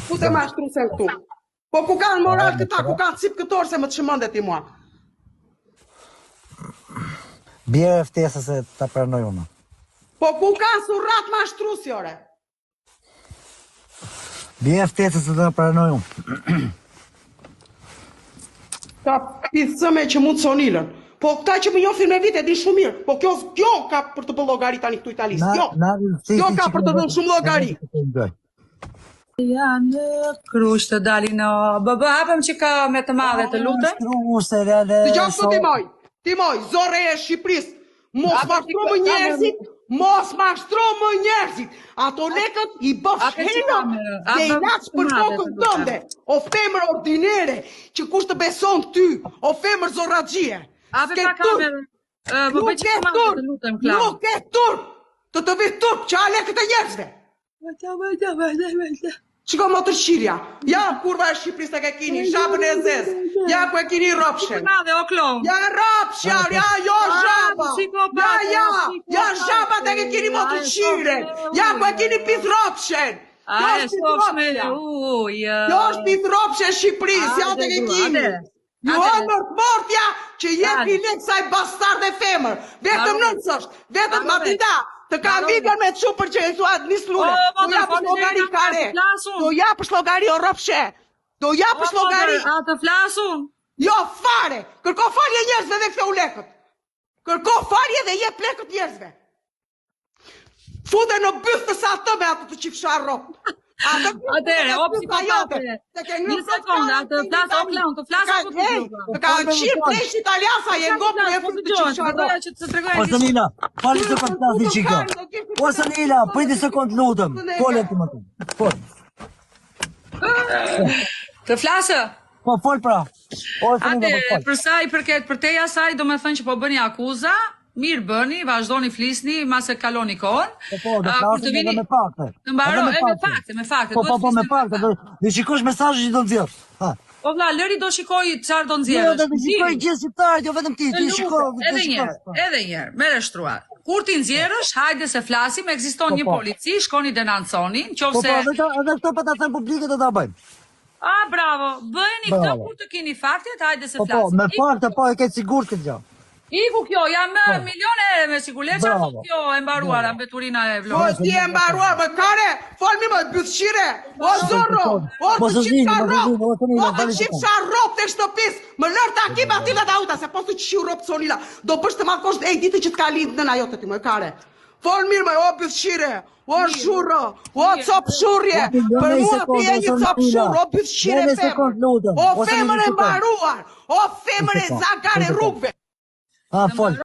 Ku të mashtruese këtu? Po ku kanë moral këta, ku kanë cip këtor se më të shëmëndet i mua? Bjerë ftesa se ta pranoj unë. Po ku kanë surrat mashtruesi ore? Bjerë ftesa se ta pranoj unë. Ka pithësëme që mund të sonilën. Po këta që më njohin me vite din shumë mirë. Po kjo ka për të bë llogari tani këtu Italisë. Kjo ka për të bërë shumë llogari. Ja në krush të dalin në bëbë hapëm që ka me të madhe të lutem. Dëgjoj këtu Timoj, zorre e Shqipërisë. Mos mashtro më njerëzit, mos mashtro më njerëzit. Ato lekët i bësh henëm dhe i naç për kokën tënde. O femër ordinere, që kush të beson ty, o femër zorraxhie. Ape pa kamerë, bëbë që ka madhe të lutem, Klau. Nuk e turp, të vit turp që a lekët e njerëzve. Qiko më të shqirja, ja kurva e Shqipërisë të ke kini, shabën e zezë, ja ku e kini ropshen. Ja ropshen, ja jo zhaba, ja zhaba të ke kini më të shqire, ja ku e kini pith ropshen. Kjo është pith ropshen Shqipërisë, ja të ke kini. Jo më të mortja që jepi në kësaj bastarde femër, vetëm nënës është, vetëm Matida. Të ka vikën me të shumë për që e thua nis lule. Do japësh llogari kare. Do japësh llogari o ropshe. Do japësh llogari. A të flasun? Jo fare. Kërko falje njerëzve dhe ktheu lekët. Kërko falje dhe jep lekët njerëzve. Fute në byth të sa të me atë të qifshar ropë. Atere, o psikopatë. Një sekundë, të flasë o Klaun, të flasë o këtë. Të ka qirë plesh italiasa, je ngopë në e fëtë të qifshar ropë. O Sanila, fali se për të tasë një qika. O Sanila, priti sekund lutëm. Folë të më të. Të flasë? Po, folë pra. Ate, përsa i përket për teja saj, do me thënë që po bëni akuza, mirë bëni, vazhdoni flisni, mase kaloni kohën. Po, dhe flasë edhe me fakte. Të mbaro, me fakte. Po, me fakte, dhe shikosh mesazhin që do nxjerrësh. Po vlla, lëri do shikoj çfarë do nxjerrësh. Jo, do shikoj gjithë shqiptarët, jo vetëm ti shikoj. Edhe një herë, merre shtruar. Kur ti nxjerrësh, hajde se flasim, ekziston një polici, shkoni denonconi, nëse edhe këto pa ta thënë publike do ta bëjmë. Bravo, bëjeni këtë kur të keni faktet, hajde se flasim. Po, me fakte po e ke sigurt këtë gjë. Iku kjo, jam milione me sigurlet, qa thot kjo e mbaruar, ambeturina e vlorë. Po, ti e mbaruar, më kare, folmi më, bëthshire, o zorro, o të qipësha ropë të shtëpis, më lërë të akim atila të auta, se po të qiu ropë sonila, do pësh të markosh e ditë që të ka lindë në najote ti, më kare. Folmi më, o bëthshire, o shurë, o copshurje, për mua pi e një copshurë, o bëthshire femër, o femër e mbaruar, o femër e zakare rrugve. Fol.